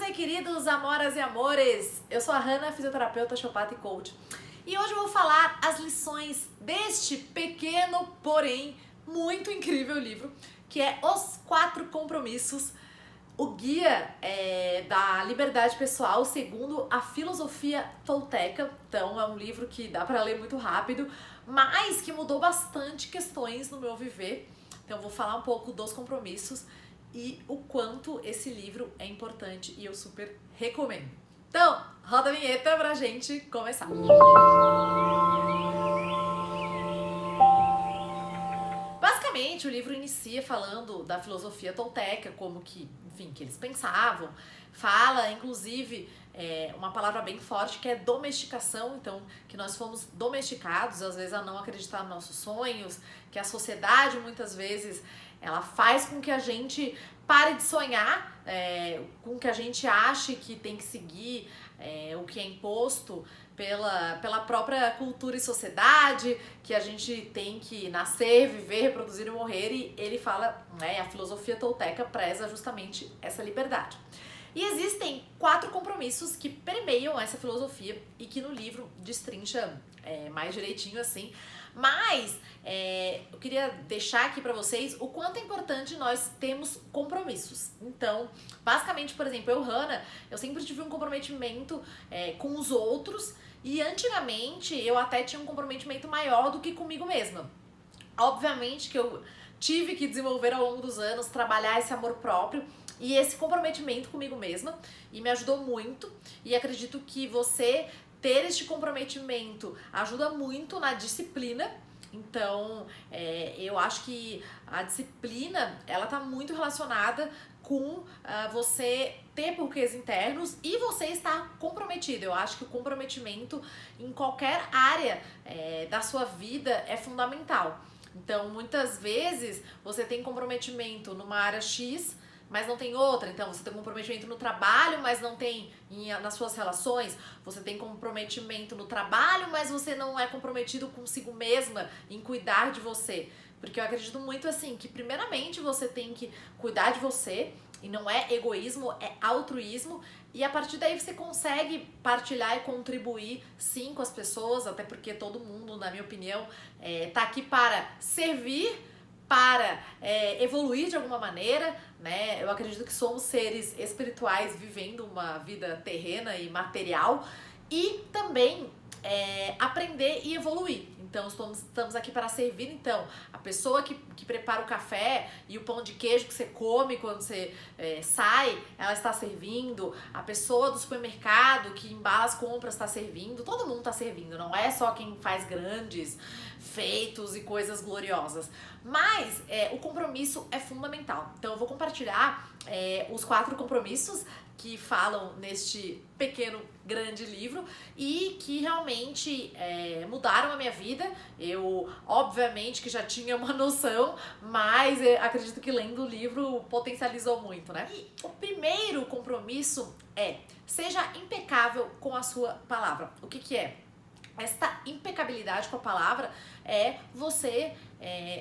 e queridos, amoras e amores! Eu sou a Hanna, fisioterapeuta, osteopata e coach. E hoje eu vou falar as lições deste pequeno, porém muito incrível livro, que é Os 4 Compromissos, o guia da liberdade pessoal segundo a filosofia tolteca. Então é um livro que dá para ler muito rápido, mas que mudou bastante questões no meu viver. Então eu vou falar um pouco dos compromissos e o quanto esse livro é importante e eu super recomendo. Então, roda a vinheta pra gente começar. Basicamente, o livro inicia falando da filosofia tolteca, como que, enfim, que eles pensavam. Fala, inclusive, uma palavra bem forte que é domesticação, então, que nós fomos domesticados, às vezes, a não acreditar nos nossos sonhos, que a sociedade, muitas vezes, ela faz com que a gente pare de sonhar, com que a gente ache que tem que seguir o que é imposto pela própria cultura e sociedade, que a gente tem que nascer, viver, reproduzir e morrer, e ele fala, a filosofia tolteca preza justamente essa liberdade. E existem 4 compromissos que permeiam essa filosofia e que no livro destrincha mais direitinho assim. Mas eu queria deixar aqui pra vocês o quanto é importante nós termos compromissos. Então, basicamente, por exemplo, Hanna, eu sempre tive um comprometimento com os outros e antigamente eu até tinha um comprometimento maior do que comigo mesma. Obviamente que eu tive que desenvolver ao longo dos anos, trabalhar esse amor próprio e esse comprometimento comigo mesma, e me ajudou muito, e acredito que você ter este comprometimento ajuda muito na disciplina. Então, eu acho que a disciplina, ela tá muito relacionada com você ter porquês internos e você estar comprometido. Eu acho que o comprometimento em qualquer área da sua vida é fundamental. Então, muitas vezes, você tem comprometimento numa área X, mas não tem outra. Então, você tem comprometimento no trabalho, mas não tem nas suas relações. Você tem comprometimento no trabalho, mas você não é comprometido consigo mesma em cuidar de você. Porque eu acredito muito assim, que primeiramente você tem que cuidar de você, e não é egoísmo, é altruísmo, e a partir daí você consegue partilhar e contribuir sim com as pessoas, até porque todo mundo, na minha opinião, tá aqui para servir, para evoluir de alguma maneira, né? Eu acredito que somos seres espirituais vivendo uma vida terrena e material e também aprender e evoluir. Então estamos aqui para servir. Então a pessoa que prepara o café e o pão de queijo que você come quando você sai, ela está servindo. A pessoa do supermercado que embala as compras está servindo. Todo mundo está servindo, não é só quem faz grandes feitos e coisas gloriosas. Mas o compromisso é fundamental. Então eu vou compartilhar os 4 compromissos que falam neste pequeno, grande livro e que realmente mudaram a minha vida. Eu, obviamente, que já tinha uma noção, mas acredito que lendo o livro potencializou muito, né? E o primeiro compromisso seja impecável com a sua palavra. O que é? Esta impecabilidade com a palavra é você,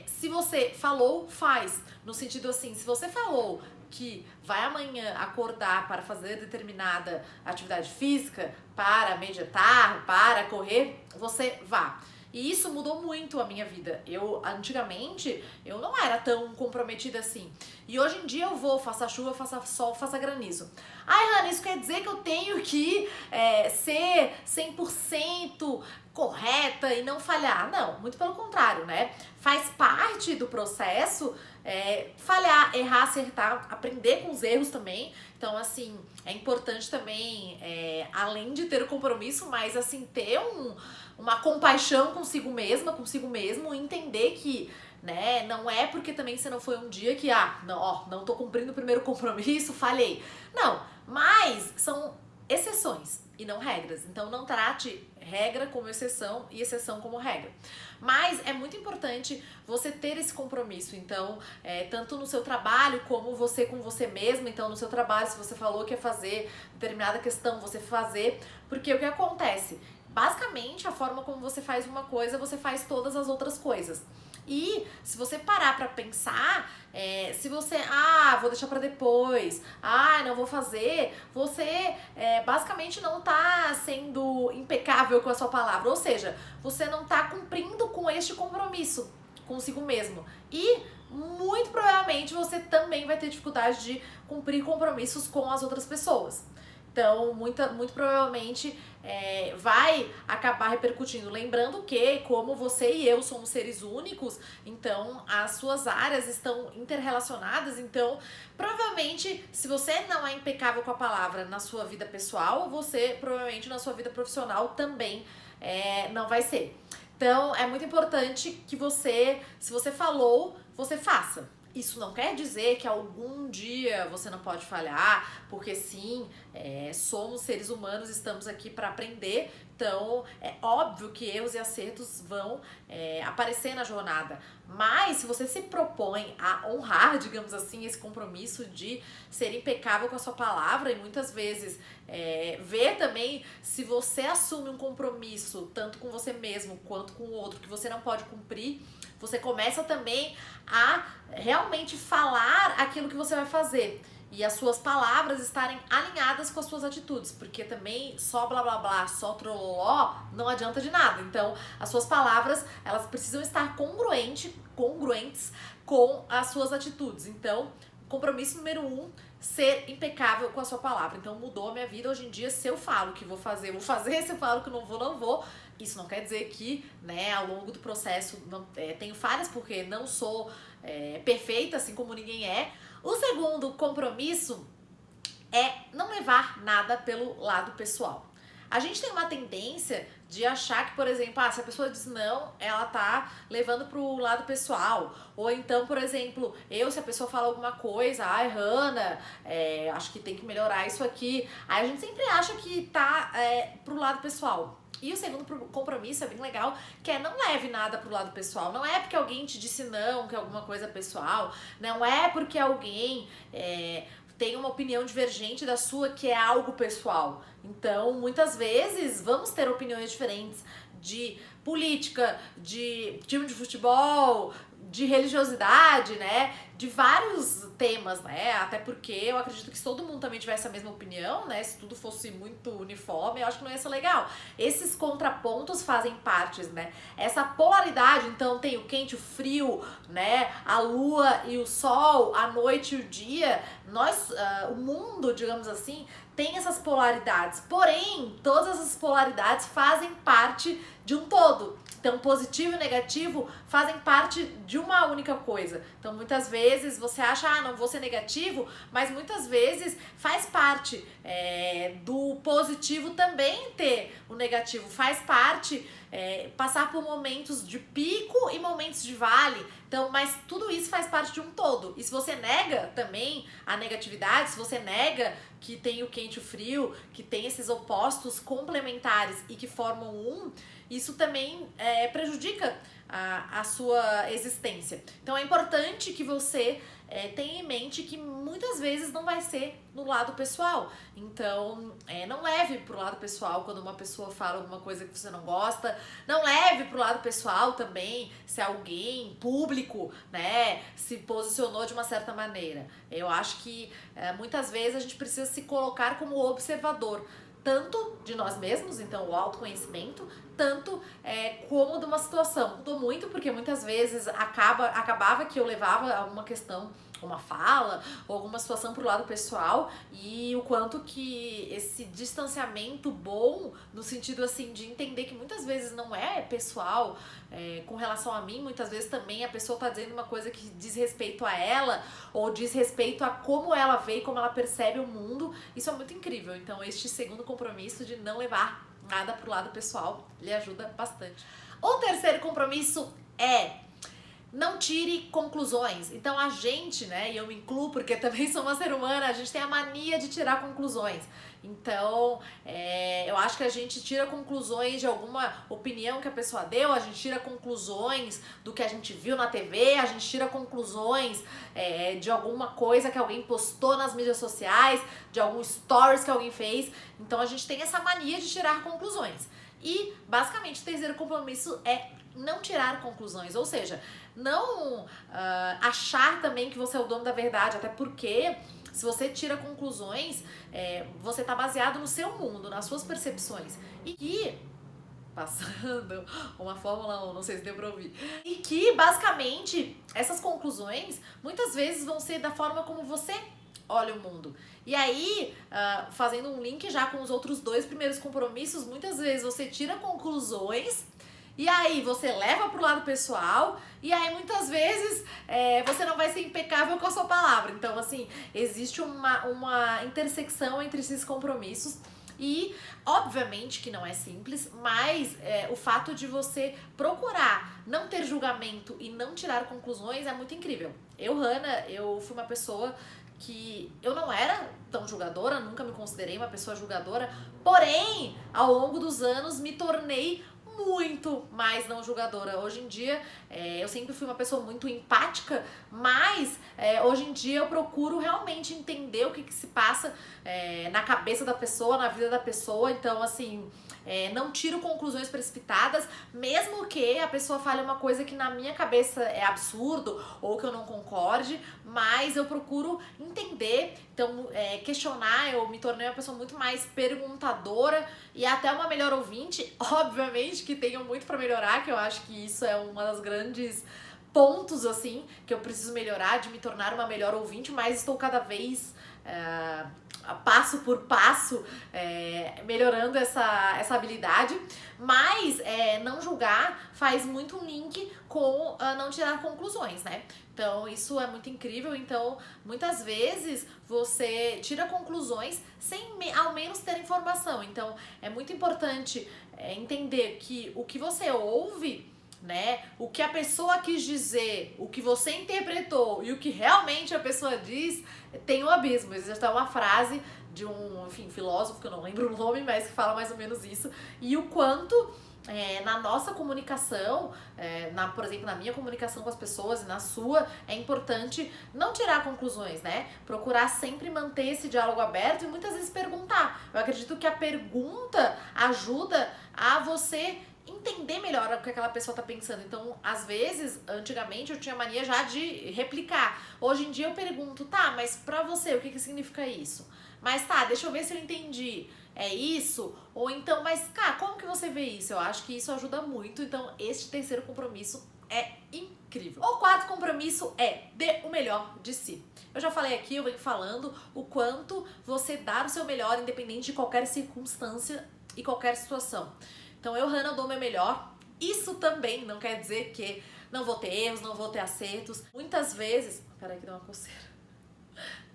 se você falou, faz. No sentido assim, se você falou que vai amanhã acordar para fazer determinada atividade física, para meditar, para correr, você vá. E isso mudou muito a minha vida. Antigamente, eu não era tão comprometida assim. E hoje em dia eu vou, faça chuva, faça sol, faça granizo. Ai, Hanna, isso quer dizer que eu tenho que ser 100% correta e não falhar? Não, muito pelo contrário, né? Faz parte do processo falhar, errar, acertar, aprender com os erros também. Então, assim, é importante também, além de ter o compromisso, mas assim, ter uma compaixão consigo mesma, consigo mesmo, entender que, né, não é porque também você não foi um dia que, não tô cumprindo o primeiro compromisso, falhei. Não, mas são exceções e não regras. Então não trate regra como exceção e exceção como regra. Mas é muito importante você ter esse compromisso. Então, tanto no seu trabalho como você com você mesma. Então, no seu trabalho, se você falou que ia fazer determinada questão, você fazer. Porque o que acontece? Basicamente, a forma como você faz uma coisa, você faz todas as outras coisas. E se você parar pra pensar, se você, vou deixar pra depois, não vou fazer, você basicamente não tá sendo impecável com a sua palavra, ou seja, você não tá cumprindo com este compromisso consigo mesmo. E muito provavelmente você também vai ter dificuldade de cumprir compromissos com as outras pessoas. Então, muito provavelmente vai acabar repercutindo. Lembrando que, como você e eu somos seres únicos, então as suas áreas estão interrelacionadas. Então, provavelmente, se você não é impecável com a palavra na sua vida pessoal, você provavelmente na sua vida profissional também não vai ser. Então, é muito importante que você, se você falou, você faça. Isso não quer dizer que algum dia você não pode falhar, porque sim, somos seres humanos, estamos aqui para aprender, então é óbvio que erros e acertos vão aparecer na jornada. Mas se você se propõe a honrar, digamos assim, esse compromisso de ser impecável com a sua palavra e muitas vezes ver também se você assume um compromisso, tanto com você mesmo quanto com o outro, que você não pode cumprir, você começa também a realmente falar aquilo que você vai fazer. E as suas palavras estarem alinhadas com as suas atitudes, porque também só blá blá blá, só trololó, não adianta de nada. Então, as suas palavras, elas precisam estar congruentes com as suas atitudes. Então, compromisso número 1, ser impecável com a sua palavra. Então, mudou a minha vida. Hoje em dia, se eu falo que vou fazer, eu vou fazer. Se eu falo que não vou, não vou. Isso não quer dizer que, ao longo do processo, não, tenho falhas, porque não sou perfeita, assim como ninguém é. O segundo compromisso é não levar nada pelo lado pessoal. A gente tem uma tendência de achar que, por exemplo, se a pessoa diz não, ela tá levando pro lado pessoal. Ou então, por exemplo, se a pessoa fala alguma coisa, Hannah, acho que tem que melhorar isso aqui. Aí a gente sempre acha que tá pro lado pessoal. E o segundo compromisso é bem legal, que não leve nada pro lado pessoal. Não é porque alguém te disse não, que é alguma coisa pessoal. Não é porque alguém tem uma opinião divergente da sua que é algo pessoal. Então, muitas vezes, vamos ter opiniões diferentes de política, de time de futebol, de religiosidade, né? De vários temas, né? Até porque eu acredito que se todo mundo também tivesse a mesma opinião, né? Se tudo fosse muito uniforme, eu acho que não ia ser legal. Esses contrapontos fazem parte, né? Essa polaridade, então tem o quente e o frio, né? A lua e o sol, a noite e o dia. O mundo, digamos assim, tem essas polaridades. Porém, todas essas polaridades fazem parte de um todo. Então, positivo e negativo fazem parte de uma única coisa. Então, muitas vezes você acha, não vou ser negativo, mas muitas vezes faz parte do positivo também ter o negativo. Faz parte passar por momentos de pico e momentos de vale. Então, mas tudo isso faz parte de um todo. E se você nega também a negatividade, se você nega que tem o quente e o frio, que tem esses opostos complementares e que formam um, isso também prejudica a sua existência. Então é importante que você tenha em mente que muitas vezes não vai ser no lado pessoal. Então não leve pro lado pessoal quando uma pessoa fala alguma coisa que você não gosta. Não leve pro lado pessoal também se alguém público, né, se posicionou de uma certa maneira. Eu acho que muitas vezes a gente precisa se colocar como observador, tanto de nós mesmos, então o autoconhecimento, tanto como de uma situação. Mudou muito porque muitas vezes acabava que eu levava alguma questão, uma fala ou alguma situação pro lado pessoal, e o quanto que esse distanciamento bom, no sentido assim de entender que muitas vezes não é pessoal com relação a mim, muitas vezes também a pessoa tá dizendo uma coisa que diz respeito a ela ou diz respeito a como ela vê e como ela percebe o mundo. Isso é muito incrível. Então este segundo compromisso de não levar nada pro lado pessoal lhe ajuda bastante. O terceiro compromisso é não tire conclusões. Então a gente, né, e eu me incluo porque também sou uma ser humana, a gente tem a mania de tirar conclusões. Então, eu acho que a gente tira conclusões de alguma opinião que a pessoa deu, a gente tira conclusões do que a gente viu na TV, a gente tira conclusões de alguma coisa que alguém postou nas mídias sociais, de algum stories que alguém fez. Então a gente tem essa mania de tirar conclusões. E, basicamente, o terceiro compromisso é não tirar conclusões, ou seja, não achar também que você é o dono da verdade, até porque se você tira conclusões, você tá baseado no seu mundo, nas suas percepções. E que, passando uma Fórmula 1, não sei se deu pra ouvir, e que basicamente essas conclusões muitas vezes vão ser da forma como você olha o mundo. E aí, fazendo um link já com os outros 2 primeiros compromissos, muitas vezes você tira conclusões e aí você leva pro lado pessoal e aí muitas vezes você não vai ser impecável com a sua palavra. Então, assim, existe uma intersecção entre esses compromissos e, obviamente, que não é simples, mas o fato de você procurar não ter julgamento e não tirar conclusões é muito incrível. Eu, Hannah, eu fui uma pessoa que eu não era tão julgadora, nunca me considerei uma pessoa julgadora, porém, ao longo dos anos, me tornei muito mais não julgadora. Hoje em dia, eu sempre fui uma pessoa muito empática, mas hoje em dia eu procuro realmente entender o que se passa na cabeça da pessoa, na vida da pessoa. Então, assim, não tiro conclusões precipitadas, mesmo que a pessoa fale uma coisa que na minha cabeça é absurdo ou que eu não concorde, mas eu procuro entender, então questionar. Eu me tornei uma pessoa muito mais perguntadora e até uma melhor ouvinte. Obviamente que tenho muito pra melhorar, que eu acho que isso é uma das grandes pontos, assim, que eu preciso melhorar, de me tornar uma melhor ouvinte, mas estou cada vez passo por passo melhorando essa habilidade. Mas não julgar faz muito um link com não tirar conclusões, né? Então isso é muito incrível. Então muitas vezes você tira conclusões sem ao menos ter informação. Então é muito importante entender que o que você ouve, né, o que a pessoa quis dizer, o que você interpretou e o que realmente a pessoa diz, tem um abismo. Existe uma frase de um, enfim, filósofo, que eu não lembro o nome, mas que fala mais ou menos isso. E o quanto na nossa comunicação, por exemplo, na minha comunicação com as pessoas e na sua, é importante não tirar conclusões, né? Procurar sempre manter esse diálogo aberto e muitas vezes perguntar. Eu acredito que a pergunta ajuda a você entender melhor o que aquela pessoa tá pensando. Então, às vezes, antigamente eu tinha mania já de replicar. Hoje em dia eu pergunto, tá, mas pra você, o que significa isso? Mas tá, deixa eu ver se eu entendi. É isso? Ou então, mas, cara, como que você vê isso? Eu acho que isso ajuda muito. Então, este terceiro compromisso é incrível. O quarto compromisso é dê o melhor de si. Eu já falei aqui, eu venho falando o quanto você dar o seu melhor, independente de qualquer circunstância e qualquer situação. Então, eu, Hannah, dou o meu melhor. Isso também não quer dizer que não vou ter erros, não vou ter acertos. Muitas vezes... Peraí que deu uma coceira.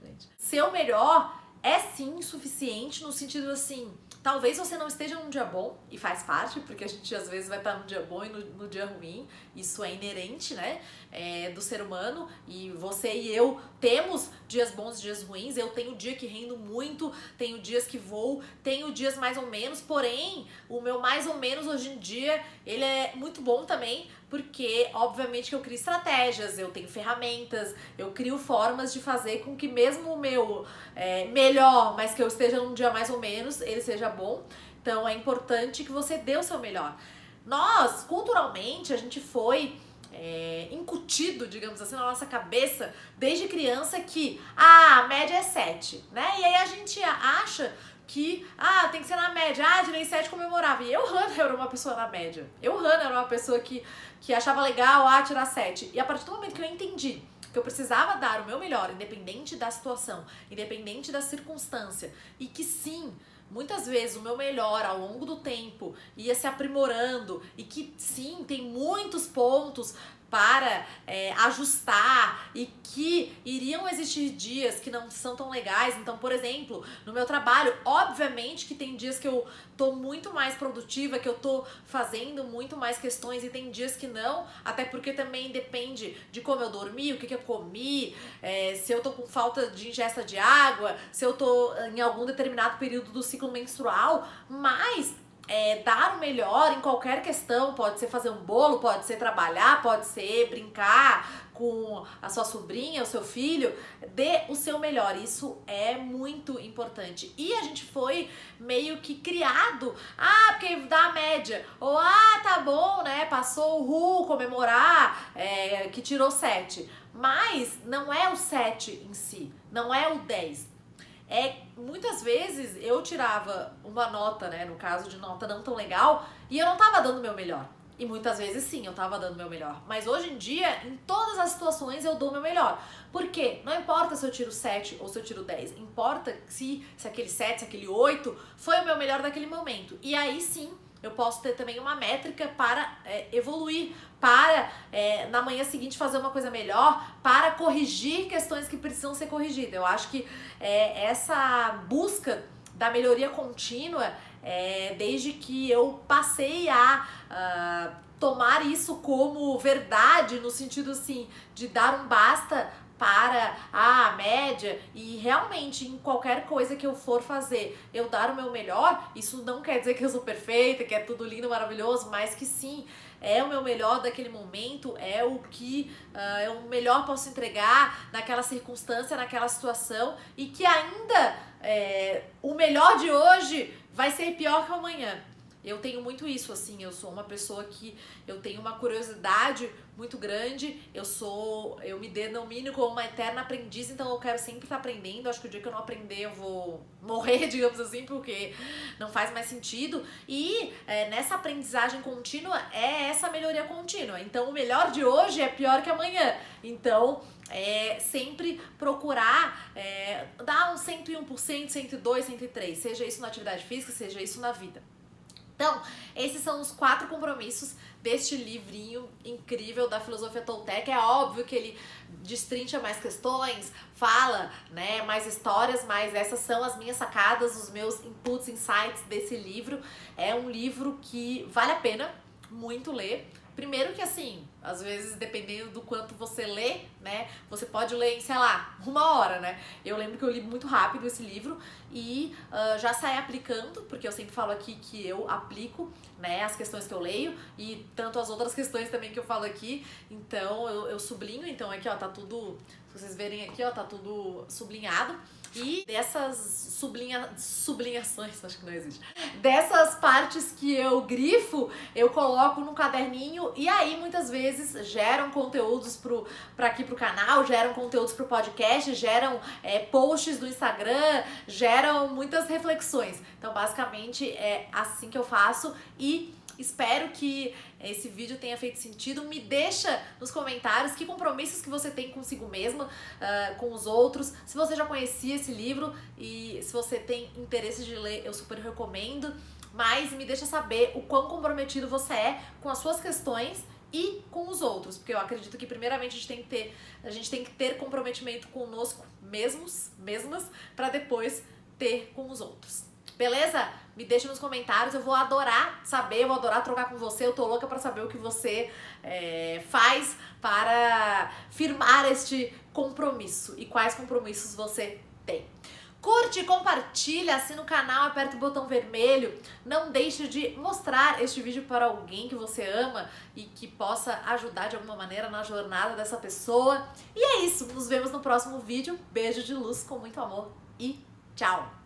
Gente. Seu melhor é sim suficiente no sentido assim... Talvez você não esteja num dia bom, e faz parte, porque a gente às vezes vai estar num dia bom e no dia ruim. Isso é inerente, né, do ser humano. E você e eu temos dias bons e dias ruins. Eu tenho dia que rendo muito, tenho dias que vou, tenho dias mais ou menos. Porém, o meu mais ou menos hoje em dia, ele é muito bom também, porque obviamente que eu crio estratégias, eu tenho ferramentas, eu crio formas de fazer com que mesmo o meu melhor, mas que eu esteja num dia mais ou menos, ele seja bom. Então é importante que você dê o seu melhor. Nós, culturalmente, a gente foi incutido, digamos assim, na nossa cabeça desde criança que a média é 7, né? E aí a gente acha que, tem que ser na média, tirei 7, comemorava. E eu, Hannah, era uma pessoa na média. Eu, Hannah, era uma pessoa que achava legal, tirar 7. E a partir do momento que eu entendi que eu precisava dar o meu melhor, independente da situação, independente da circunstância, e que sim, muitas vezes o meu melhor ao longo do tempo ia se aprimorando e que sim, tem muitos pontos para ajustar e que iriam existir dias que não são tão legais. Então, por exemplo, no meu trabalho, obviamente que tem dias que eu tô muito mais produtiva, que eu tô fazendo muito mais questões e tem dias que não, até porque também depende de como eu dormi, o que eu comi, se eu tô com falta de ingesta de água, se eu tô em algum determinado período do ciclo menstrual, mas dar o melhor em qualquer questão, pode ser fazer um bolo, pode ser trabalhar, pode ser brincar com a sua sobrinha, o seu filho, dê o seu melhor, isso é muito importante. E a gente foi meio que criado, porque dá a média, ou tá bom, né, passou o comemorar, que tirou 7, mas não é o 7 em si, não é o 10. Muitas vezes eu tirava uma nota, né, no caso de nota não tão legal, e eu não tava dando o meu melhor. E muitas vezes sim, eu tava dando o meu melhor. Mas hoje em dia, em todas as situações, eu dou o meu melhor. Por quê? Não importa se eu tiro 7 ou se eu tiro 10. Importa se aquele 7, se aquele 8 foi o meu melhor naquele momento. E aí sim, eu posso ter também uma métrica para evoluir, para na manhã seguinte fazer uma coisa melhor, para corrigir questões que precisam ser corrigidas. Eu acho que essa busca da melhoria contínua, desde que eu passei a tomar isso como verdade, no sentido assim, de dar um basta para a média, e realmente em qualquer coisa que eu for fazer, eu dar o meu melhor, isso não quer dizer que eu sou perfeita, que é tudo lindo, maravilhoso, mas que sim, é o meu melhor daquele momento, é o que eu melhor posso entregar naquela circunstância, naquela situação, e que ainda o melhor de hoje vai ser pior que o amanhã. Eu tenho muito isso, assim, eu sou uma pessoa que eu tenho uma curiosidade muito grande, eu me denomino como uma eterna aprendiz, então eu quero sempre estar aprendendo. Acho que o dia que eu não aprender eu vou morrer, digamos assim, porque não faz mais sentido. E nessa aprendizagem contínua é essa melhoria contínua. Então o melhor de hoje é pior que amanhã. Então sempre procurar dar um 101%, 102%, 103%, seja isso na atividade física, seja isso na vida. Então, esses são os 4 compromissos deste livrinho incrível da filosofia Tolteca. É óbvio que ele destrincha mais questões, fala, né, mais histórias, mas essas são as minhas sacadas, os meus inputs, insights desse livro. É um livro que vale a pena muito ler. Primeiro que assim, às vezes dependendo do quanto você lê, né, você pode ler em, sei lá, 1 hora, né? Eu lembro que eu li muito rápido esse livro e já saí aplicando, porque eu sempre falo aqui que eu aplico, né, as questões que eu leio e tanto as outras questões também que eu falo aqui. Então eu sublinho, então aqui ó, tá tudo, se vocês verem aqui ó, tá tudo sublinhado. E dessas sublinhações, acho que não existe, dessas partes que eu grifo, eu coloco no caderninho e aí muitas vezes geram conteúdos pra aqui pro canal, geram conteúdos pro podcast, geram posts do Instagram, geram muitas reflexões. Então basicamente é assim que eu faço e espero que esse vídeo tenha feito sentido. Me deixa nos comentários que compromissos que você tem consigo mesma, com os outros. Se você já conhecia esse livro e se você tem interesse de ler, eu super recomendo. Mas me deixa saber o quão comprometido você é com as suas questões e com os outros. Porque eu acredito que primeiramente a gente tem que ter comprometimento conosco mesmas, para depois ter com os outros. Beleza? Me deixa nos comentários, eu vou adorar saber, eu vou adorar trocar com você, eu tô louca pra saber o que você faz para firmar este compromisso e quais compromissos você tem. Curte, compartilha, assina o canal, aperta o botão vermelho, não deixe de mostrar este vídeo para alguém que você ama e que possa ajudar de alguma maneira na jornada dessa pessoa. E é isso, nos vemos no próximo vídeo, beijo de luz com muito amor e tchau!